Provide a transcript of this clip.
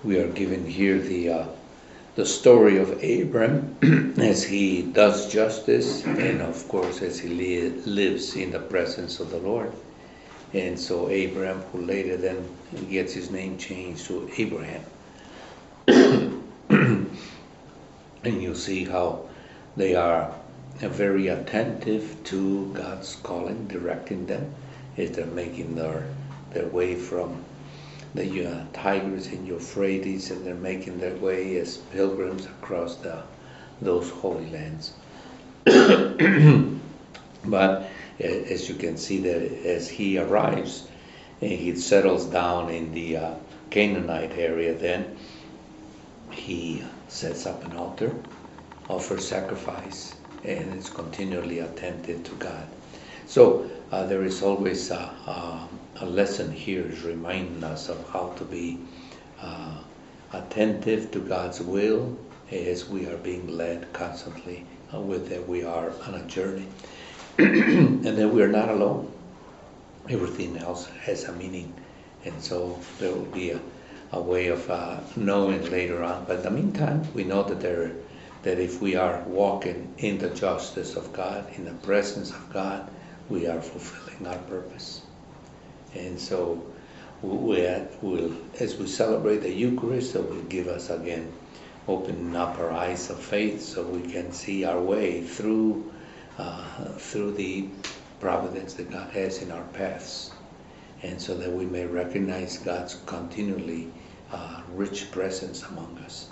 We are given here the story of Abram as he does justice, and of course as he lives in the presence of the Lord. And so Abram, who later then gets his name changed to Abraham. And you see how they are very attentive to God's calling, directing them as they're making their way from the Tigris and Euphrates, and they're making their way as pilgrims across those holy lands. But as you can see, that as he arrives and he settles down in the Canaanite area, then he sets up an altar, offers sacrifice, and is continually attentive to God. So there is always a lesson here, is reminding us of how to be attentive to God's will as we are being led constantly with that we are on a journey. And then we are not alone. Everything else has a meaning, and so there will be a way of knowing later on. But in the meantime, we know that if we are walking in the justice of God, in the presence of God, we are fulfilling our purpose. And so as we celebrate the Eucharist, that will give us again, opening up our eyes of faith so we can see our way through the providence that God has in our paths, and so that we may recognize God's continually rich presence among us.